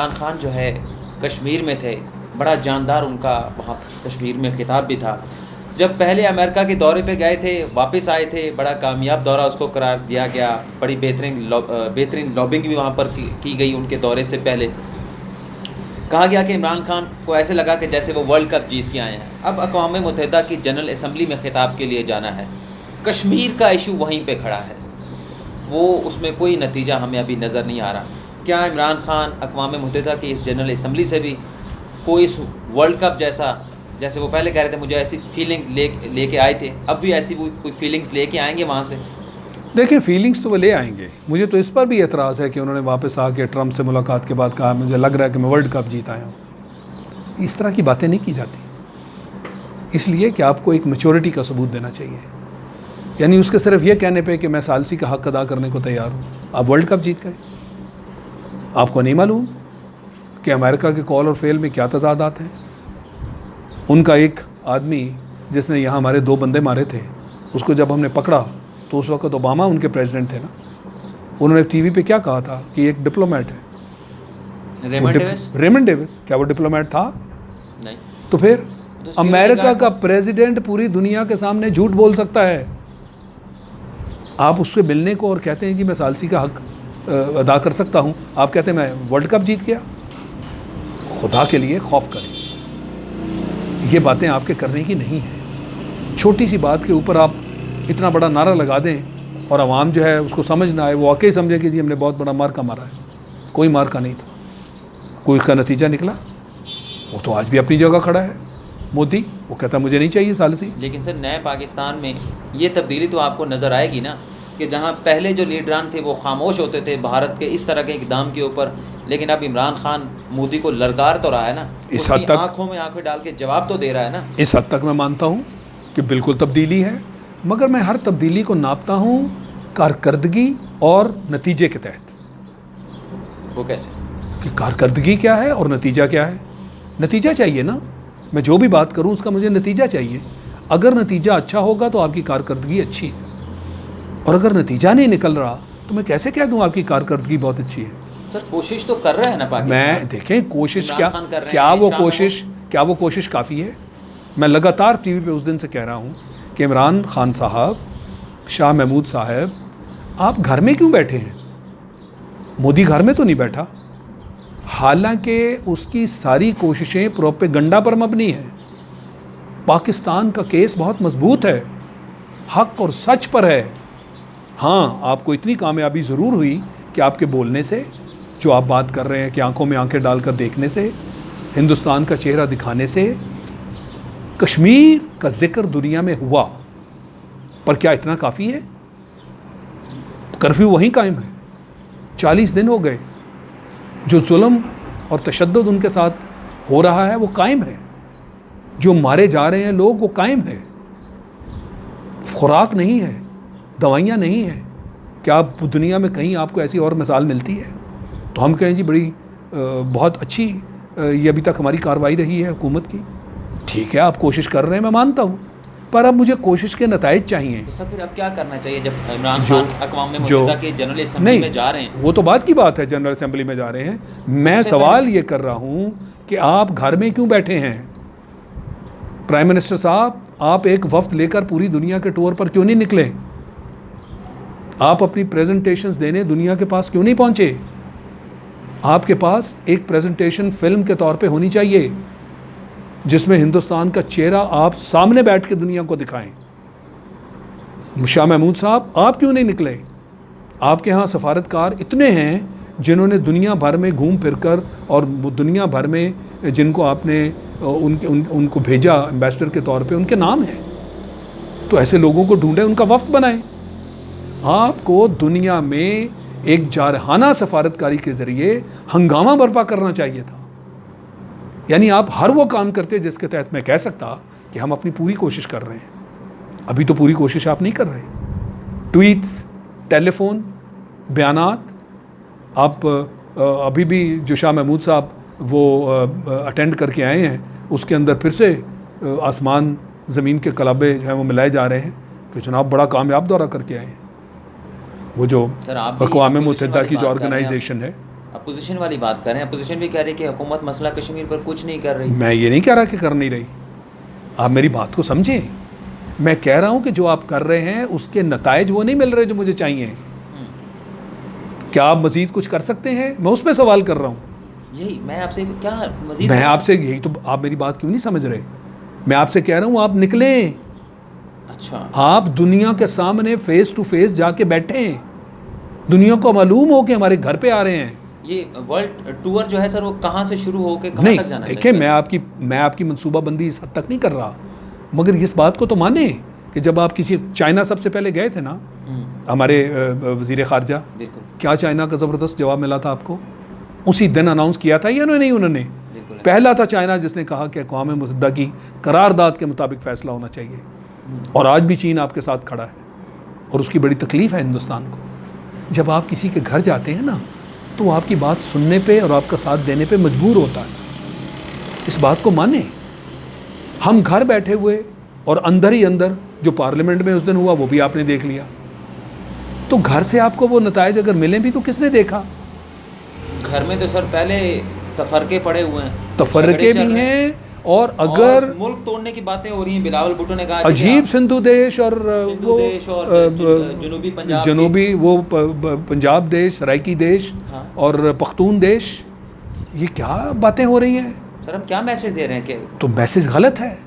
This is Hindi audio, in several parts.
इमरान खान जो है कश्मीर में थे, बड़ा जानदार उनका वहाँ कश्मीर में खिताब भी था। जब पहले अमेरिका के दौरे पे गए थे, वापस आए थे, बड़ा कामयाब दौरा उसको करार दिया गया। बड़ी बेहतरीन लॉबिंग भी वहाँ पर की गई उनके दौरे से पहले। कहा गया कि इमरान खान को ऐसे लगा कि जैसे वो वर्ल्ड कप जीत के आए हैं। अब अक़वाम मुत्तहिदा की जनरल असम्बली में खिताब के लिए जाना है, कश्मीर का इशू वहीं पे खड़ा है, वो उसमें कोई नतीजा हमें अभी नज़र नहीं आ रहा। क्या इमरान खान अक़वाम मुत्तहिदा की इस जनरल असम्बली से भी कोई इस वर्ल्ड कप जैसे वो पहले कह रहे थे मुझे ऐसी फीलिंग लेके आए थे, अब भी ऐसी कोई फीलिंग्स लेके आएंगे वहाँ से? देखिए, फीलिंग्स तो वो ले आएंगे। मुझे तो इस पर भी एतराज़ है कि उन्होंने वापस आके ट्रंप से मुलाकात के बाद कहा मुझे लग रहा है कि मैं वर्ल्ड कप जीत आया हूँ। इस तरह की बातें नहीं की जाती, इसलिए कि आपको एक मैच्योरिटी का सबूत देना चाहिए। यानी उसके सिर्फ ये कहने पे कि मैं सालसी का हक़ अदा करने को तैयार हूँ, आप वर्ल्ड कप जीत गए। आपको नहीं मालूम कि अमेरिका के कॉल और फेल में क्या तज़ादात हैं? उनका एक आदमी जिसने यहाँ हमारे 2 बंदे मारे थे, उसको जब हमने पकड़ा तो उस वक्त ओबामा उनके प्रेसिडेंट थे ना। उन्होंने टीवी पे क्या कहा था कि एक डिप्लोमेट है, रेमंड डेविस। क्या वो डिप्लोमेट था? नहीं। तो फिर तो अमेरिका का प्रेसिडेंट पूरी दुनिया के सामने झूठ बोल सकता है। आप उससे मिलने को और कहते हैं कि मैं सालसी का हक अदा कर सकता हूँ, आप कहते हैं मैं वर्ल्ड कप जीत गया। खुदा के लिए खौफ करें, ये बातें आपके करने की नहीं है। छोटी सी बात के ऊपर आप इतना बड़ा नारा लगा दें और आवाम जो है उसको समझ ना आए, वो वाकई समझे कि जी हमने बहुत बड़ा मार्का मारा है। कोई मार्का नहीं था, कोई उसका नतीजा निकला। वो तो आज भी अपनी जगह खड़ा है मोदी, वो कहता मुझे नहीं चाहिए सालसी। लेकिन सर, नए पाकिस्तान में ये तब्दीली तो आपको नज़र आएगी ना, कि जहाँ पहले जो लीडरान थे वो खामोश होते थे भारत के इस तरह के इकदाम के ऊपर, लेकिन अब इमरान खान मोदी को ललकार तो रहा है ना, इस हद तक आंखों में आंखें डाल के जवाब तो दे रहा है ना। इस हद तक मैं मानता हूँ कि बिल्कुल तब्दीली है, मगर मैं हर तब्दीली को नापता हूँ कारकर्दगी और नतीजे के तहत। वो कैसे कि कारकर्दगी क्या है और नतीजा क्या है? नतीजा चाहिए ना, मैं जो भी बात करूँ उसका मुझे नतीजा चाहिए। अगर नतीजा अच्छा होगा तो आपकी कारकर्दगी अच्छी है, और अगर नतीजा नहीं निकल रहा तो मैं कैसे कह दूँ आपकी कारकर्दगी बहुत अच्छी है? सर, कोशिश तो कर रहे हैं ना पाकिस्तान। मैं देखें कोशिश क्या वो कोशिश काफ़ी है? मैं लगातार टीवी पे उस दिन से कह रहा हूँ कि इमरान खान साहब, शाह महमूद साहब, आप घर में क्यों बैठे हैं? मोदी घर में तो नहीं बैठा। हालांकि उसकी सारी कोशिशें प्रोपेगंडा पर मबनी हैं। पाकिस्तान का केस बहुत मजबूत है, हक और सच पर है। हाँ, आपको इतनी कामयाबी ज़रूर हुई कि आपके बोलने से, जो आप बात कर रहे हैं कि आंखों में आंखें डालकर देखने से, हिंदुस्तान का चेहरा दिखाने से कश्मीर का जिक्र दुनिया में हुआ। पर क्या इतना काफ़ी है? कर्फ्यू वहीं कायम है, 40 दिन हो गए। जो जुल्म और तशद्दुद उनके साथ हो रहा है वो कायम है, जो मारे जा रहे हैं लोग वो कायम है। खुराक नहीं है, दवाइयाँ नहीं हैं। क्या आप दुनिया में कहीं आपको ऐसी और मिसाल मिलती है? तो हम कहें जी बड़ी बहुत अच्छी ये अभी तक हमारी कार्रवाई रही है हुकूमत की। ठीक है, आप कोशिश कर रहे हैं, मैं मानता हूँ, पर अब मुझे कोशिश के नताइज चाहिए। तो सब फिर अब क्या करना चाहिए जब इमरान खान अक़वाम मुत्तहिदा की जनरल असम्बली में जा रहे हैं? वो तो बात की बात है, जनरल असम्बली में जा रहे हैं। मैं सवाल ये कर रहा हूँ कि आप घर में क्यों बैठे हैं? प्राइम मिनिस्टर साहब, आप एक वफ्द लेकर पूरी दुनिया के टूर पर क्यों नहीं निकले? आप अपनी प्रेजेंटेशंस देने दुनिया के पास क्यों नहीं पहुँचे? आपके पास एक प्रेजेंटेशन फिल्म के तौर पे होनी चाहिए, जिसमें हिंदुस्तान का चेहरा आप सामने बैठ के दुनिया को दिखाएं। शाह महमूद साहब, आप क्यों नहीं निकले? आपके यहाँ सफारतकार इतने हैं जिन्होंने दुनिया भर में घूम फिर कर, और दुनिया भर में जिनको आपने उनको भेजा एम्बेसडर के तौर पे, उनके नाम हैं। तो ऐसे लोगों को ढूंढें, उनका वफ्द बनाएं। आपको दुनिया में एक जारहाना सफारतकारी के ज़रिए हंगामा बर्पा करना चाहिए था। यानी आप हर वो काम करते जिसके तहत मैं कह सकता कि हम अपनी पूरी कोशिश कर रहे हैं। अभी तो पूरी कोशिश आप नहीं कर रहे। ट्वीट्स, टेलीफोन, बयानात, आप अभी भी जो शाह महमूद साहब वो अटेंड करके आए हैं, उसके अंदर फिर से आसमान ज़मीन के कलाबे जो हैं वो मिलाए जा रहे हैं कि जनाब बड़ा कामयाब दौरा करके आए हैं। वो जो अक़वाम मुत्तहिदा की जो ऑर्गेनाइजेशन है, अपोजिशन वाली बात कर रहे हैं, अपोजिशन भी कह रही है कि हुकूमत मसला कश्मीर पर कुछ नहीं कर रही। मैं ये नहीं कह रहा कि कर नहीं रही, आप मेरी बात को समझें। मैं कह रहा हूँ कि जो आप कर रहे हैं उसके नताइज वो नहीं मिल रहे जो मुझे चाहिए। क्या आप मज़ीद कुछ कर सकते हैं, मैं उस पर सवाल कर रहा हूँ। यही मैं आपसे क्या मजीद, मैं आपसे यही तो, आप मेरी बात क्यों नहीं समझ रहे। मैं आपसे कह रहा हूँ आप निकलें, अच्छा आप दुनिया के सामने फेस टू फेस जाके बैठें, दुनिया को मालूम हो कि हमारे घर पे आ रहे हैं। ये वर्ल्ड टूर जो है सर वो कहाँ से शुरू होकर कहाँ नहीं तक जाना देखिए, चाहिए? मैं आपकी मनसूबाबंदी इस हद तक नहीं कर रहा, मगर इस बात को तो माने कि जब आप किसी चाइना सबसे पहले गए थे ना, हमारे वज़ीर ख़ारजा, बिल्कुल क्या चाइना का ज़बरदस्त जवाब मिला था आपको? उसी दिन अनाउंस किया था या नहीं उन्होंने? बिल्कुल पहला था चाइना जिसने कहा कि अक़वाम मुत्तहिदा की करारदाद के मुताबिक फ़ैसला होना चाहिए, और आज भी चीन आपके साथ खड़ा है, और उसकी बड़ी तकलीफ़ है हिंदुस्तान को। जब आप किसी के घर जाते हैं ना, तो वो आपकी बात सुनने पे और आपका साथ देने पे मजबूर होता है। इस बात को माने। हम घर बैठे हुए और अंदर ही अंदर जो पार्लियामेंट में उस दिन हुआ वो भी आपने देख लिया, तो घर से आपको वो नताइज अगर मिले भी तो किसने देखा? घर में तो सर पहले तफरके पड़े हुए हैं, तफरके भी हैं, और अगर और मुल्क तोड़ने की बातें हो रही हैं। बिलावल भुट्टो ने कहा अजीब सिंधु देश और सिंधु वो देश और जनूबी पंजाब जनूबी वो पंजाब देश, सराइकी देश हाँ। और पख्तून देश, ये क्या बातें हो रही हैं? सर हम क्या मैसेज दे रहे हैं कि तो मैसेज गलत है,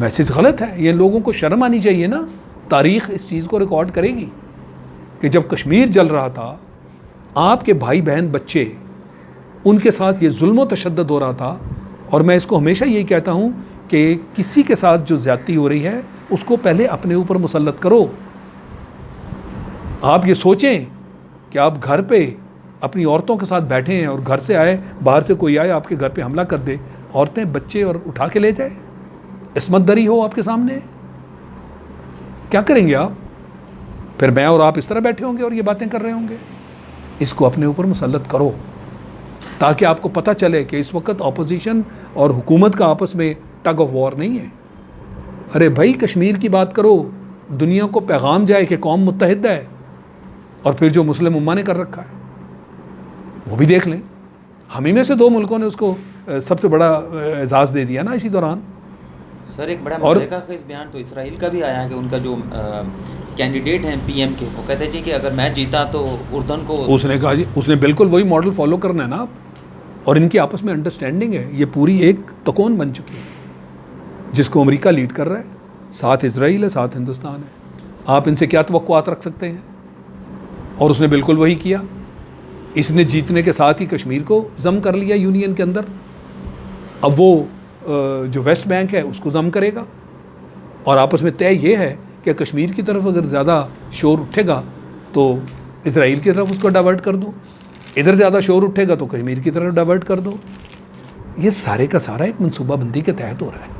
मैसेज गलत है। ये लोगों को शर्म आनी चाहिए ना। तारीख़ इस चीज़ को रिकॉर्ड करेगी कि जब कश्मीर जल रहा था, आपके भाई बहन बच्चे, उनके साथ ये जुल्म व तशद्दुद हो रहा था। और मैं इसको हमेशा यही कहता हूँ कि किसी के साथ जो ज़्यादती हो रही है उसको पहले अपने ऊपर मुसल्लत करो। आप ये सोचें कि आप घर पे अपनी औरतों के साथ बैठे हैं और घर से आए, बाहर से कोई आए आपके घर पे हमला कर दे, औरतें बच्चे और उठा के ले जाए, इस्मत दरी हो आपके सामने, क्या करेंगे आप? फिर मैं और आप इस तरह बैठे होंगे और ये बातें कर रहे होंगे। इसको अपने ऊपर मुसल्लत करो ताकि आपको पता चले कि इस वक्त अपोजिशन और हुकूमत का आपस में टग ऑफ वॉर नहीं है। अरे भाई, कश्मीर की बात करो, दुनिया को पैगाम जाए कि कौम मुत्तहिद है, और फिर जो मुस्लिम उम्मा ने कर रखा है वो भी देख लें। हम ही में से 2 मुल्कों ने उसको सबसे बड़ा एजाज़ दे दिया ना इसी दौरान। सर एक बड़ा और मज़ेदार बयान तो इसराइल का भी आया है कि उनका जो कैंडिडेट हैं पीएम के, वो कहते जी कि अगर मैं जीता तो उर्दन को, उसने कहा जी, उसने बिल्कुल वही मॉडल फॉलो करना है ना आप, और इनकी आपस में अंडरस्टैंडिंग है। ये पूरी एक तकोन बन चुकी है जिसको अमेरिका लीड कर रहा है, साथ इसराइल है, साथ हिंदुस्तान है। आप इनसे क्या तवक्कुआत रख सकते हैं? और उसने बिल्कुल वही किया। इसने जीतने के साथ ही कश्मीर को जम कर लिया यूनियन के अंदर। अब वो जो वेस्ट बैंक है उसको जम करेगा, और आपस में तय ये है कि कश्मीर की तरफ अगर ज़्यादा शोर उठेगा तो इसराइल की तरफ उसको डाइवर्ट कर दो, इधर ज़्यादा शोर उठेगा तो कश्मीर की तरफ डाइवर्ट कर दो। ये सारे का सारा एक मनसूबाबंदी के तहत हो रहा है,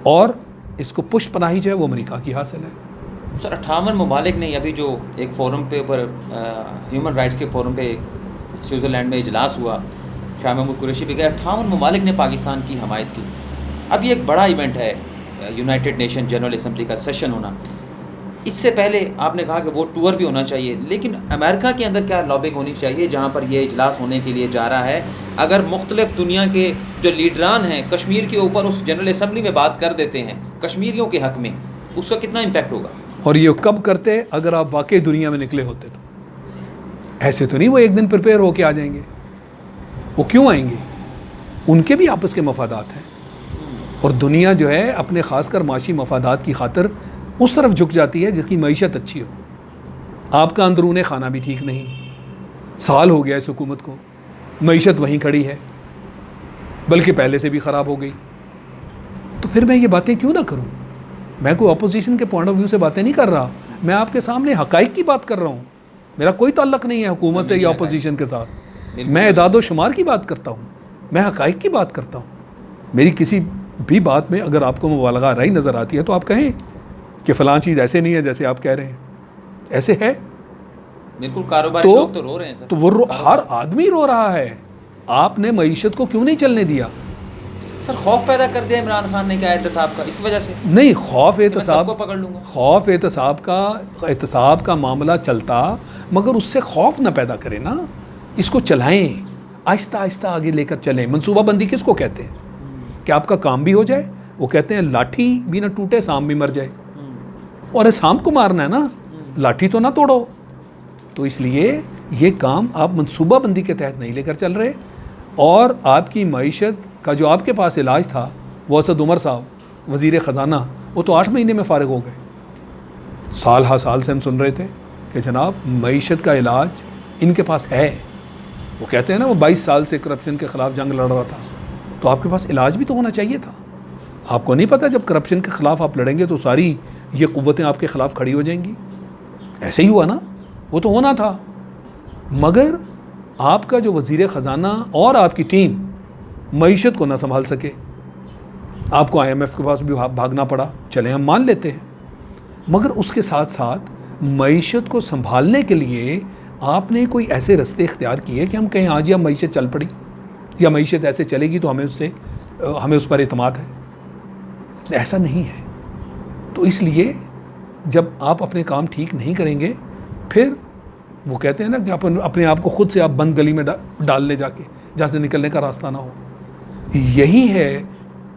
और इसको पुष्ट पनाही जो है वो अमेरिका की हासिल है। सर 58 ममालिक ने अभी जो एक फ़ोरम पे ऊपर ह्यूमन राइट्स के फ़ोरम पे स्विट्ज़रलैंड में इजलास हुआ, शाह महमूद कुरैशी भी गए, 58 ममालिक ने पाकिस्तान की हमायत की। अब ये एक बड़ा इवेंट है, यूनाइटेड नेशन जनरल असम्बली का सेशन होना। इससे पहले आपने कहा कि वो टूर भी होना चाहिए, लेकिन अमेरिका के अंदर क्या लॉबिंग होनी चाहिए जहाँ पर ये इजलास होने के लिए जा रहा है? अगर मुख्तलिफ दुनिया के जो लीडरान हैं कश्मीर के ऊपर उस जनरल असम्बली में बात कर देते हैं कश्मीरियों के हक़ में, उसका कितना इम्पैक्ट होगा? और ये कब करते? अगर आप वाकई दुनिया में निकले होते तो। ऐसे तो नहीं वो एक दिन प्रिपेयर होके आ जाएंगे। वो क्यों आएंगे? उनके भी आपस के मफादात हैं, और दुनिया जो है अपने ख़ासकर माशी मफादात की खातिर उस तरफ झुक जाती है जिसकी मईशत अच्छी हो। आपका अंदरूने खाना भी ठीक नहीं, साल हो गया इस हुकूमत को, मईशत वहीं खड़ी है, बल्कि पहले से भी ख़राब हो गई। तो फिर मैं ये बातें क्यों ना करूं? मैं कोई अपोजिशन के पॉइंट ऑफ व्यू से बातें नहीं कर रहा, मैं आपके सामने हक़ाइक़ की बात कर रहा हूँ। मेरा कोई ताल्लुक़ नहीं है हुकूमत से या अपोजिशन के साथ। मैं इदाद व शुमार की बात करता हूँ, मैं हक़ाइक़ की बात करता हूँ। मेरी किसी भी बात में अगर आपको मुबालगा राई नज़र आती है तो आप कहें कि फ़लाँ चीज़ ऐसे नहीं है जैसे आप कह रहे हैं, ऐसे है। बिल्कुल, कारोबारी लोग तो रो रहे हैं सर। तो वो हर आदमी रो रहा है। आपने मईशत को क्यों नहीं चलने दिया? सर खौफ पैदा कर दिया इमरान खान ने क्या एहतसाब का, इस वजह से? नहीं, खौफ एहतसाब को पकड़ लूँगा, खौफ एहतसाब का मामला चलता, मगर उससे खौफ ना पैदा करे ना। इसको चलाएं, आहिस्ता आहिस्ता आगे लेकर चलें। मनसूबाबंदी किसको कहते हैं? कि आपका काम भी हो जाए। वो कहते हैं लाठी भी ना टूटे सांप भी मर जाए। और सांप को मारना है ना, लाठी तो ना तोड़ो। तो इसलिए ये काम आप मनसूबाबंदी के तहत नहीं लेकर चल रहे। और आपकी मईशत का जो आपके पास इलाज था, वो असद उमर साहब वज़ीर ख़जाना, वो तो 8 महीने में फ़ारिग हो गए। साल हा साल से हम सुन रहे थे कि जनाब मईशत का इलाज इनके पास है। वो कहते हैं ना, वो 22 साल से करप्शन के ख़िलाफ़ जंग लड़ रहा था, तो आपके पास इलाज भी तो होना चाहिए था। आपको नहीं पता जब करप्शन के ख़िलाफ़ आप लड़ेंगे तो सारी ये क़ुव्वतें आपके ख़िलाफ़ खड़ी हो जाएंगी। ऐसे ही हुआ ना, वो तो होना था। मगर आपका जो वज़ीर ख़जाना और आपकी टीम मईशत को ना संभाल सके, आपको IMF के पास भी भागना पड़ा। चले हम मान लेते हैं, मगर उसके साथ साथ मईशत को संभालने के लिए आपने कोई ऐसे रास्ते इख्तियार किए कि हम कहें आज या मईशत चल पड़ी या मईशत ऐसे चलेगी तो हमें उस पर एतमाद है। ऐसा नहीं है। तो इसलिए जब आप अपने काम ठीक नहीं करेंगे, फिर वो कहते हैं ना कि अपने आप को खुद से आप बंद गली में डाल ले जाके, जहाँ से निकलने का रास्ता ना हो। यही है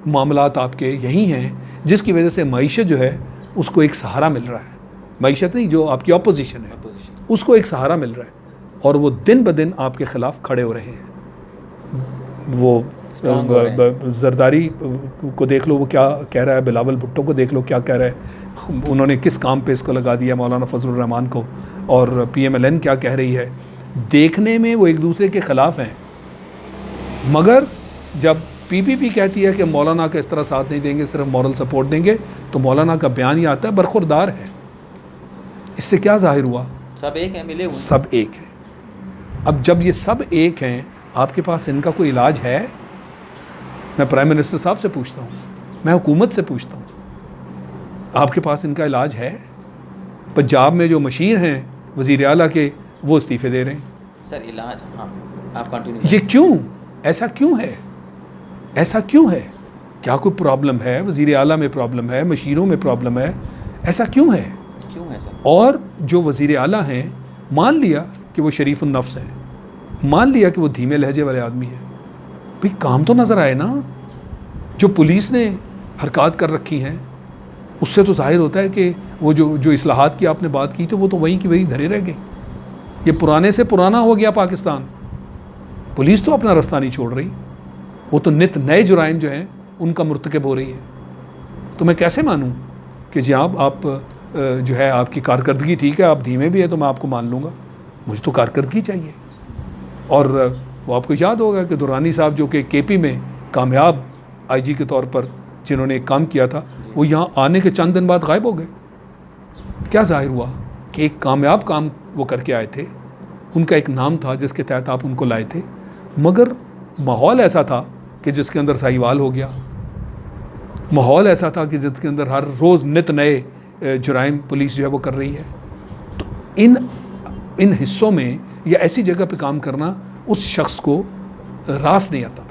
मामलात आपके, यही हैं जिसकी वजह से मईशत जो है उसको एक सहारा मिल रहा है। मईशत नहीं, जो आपकी ऑपोजिशन है उसको एक सहारा मिल रहा है, और वो दिन ब दिन आपके ख़िलाफ़ खड़े हो रहे हैं। वो जरदारी को देख लो, वो क्या कह रहा है, बिलावल भुट्टो को देख लो क्या कह रहा है, उन्होंने किस काम पे इसको लगा दिया मौलाना फजलुर रहमान को, और PMLN क्या कह रही है। देखने में वो एक दूसरे के ख़िलाफ़ हैं, मगर जब PPP कहती है कि मौलाना का इस तरह साथ नहीं देंगे, सिर्फ मॉरल सपोर्ट देंगे, तो मौलाना का बयान ही आता है बरखुरदार है। इससे क्या जाहिर हुआ? सब एक हैं, मिले हुए सब एक हैं। अब जब ये सब एक हैं, आपके पास इनका कोई इलाज है? मैं प्राइम मिनिस्टर साहब से पूछता हूँ, मैं हुकूमत से पूछता हूँ, आपके पास इनका इलाज है? पंजाब में जो मशीर हैं वज़ीर आला के, वो इस्तीफ़े दे रहे हैं। सर इलाज, हाँ आप कंटिन्यू। ये क्यों? ऐसा क्यों है? ऐसा क्यों है? क्या कोई प्रॉब्लम है? वज़ीर आला में प्रॉब्लम है, मशीरों में प्रॉब्लम है? ऐसा क्यों है? क्यों है सर? और जो वज़ीर आला हैं, मान लिया कि वो शरीफुन नफ्स हैं, मान लिया कि वो धीमे लहजे वाले आदमी हैं, भाई काम तो नज़र आए ना। जो पुलिस ने हरकत कर रखी हैं, उससे तो जाहिर होता है कि वो जो इस्लाहात की आपने बात की, तो वो तो वहीं की वहीं धरे रह गई। ये पुराने से पुराना हो गया पाकिस्तान। पुलिस तो अपना रास्ता नहीं छोड़ रही, वो तो नित नए जुराइम जो हैं उनका मुर्तकब हो रही है। तो मैं कैसे मानूँ कि जी आप जो है आपकी कारकर्दगी ठीक है, आप धीमे भी है तो मैं आपको मान लूँगा, मुझे तो कारकर्दगी चाहिए। और वो आपको याद होगा कि दुरानी साहब जो कि KP में कामयाब IG के तौर पर जिन्होंने एक काम किया था, वो यहाँ आने के चंद दिन बाद गायब हो गए। क्या जाहिर हुआ कि एक कामयाब काम वो करके आए थे, उनका एक नाम था जिसके तहत आप उनको लाए थे, मगर माहौल ऐसा था कि जिसके अंदर साहिवाल हो गया। माहौल ऐसा था कि जिसके अंदर हर रोज़ नित नए जुराइम पुलिस जो है वो कर रही है। तो इन हिस्सों में या ऐसी जगह पे काम करना उस शख्स को रास नहीं आता।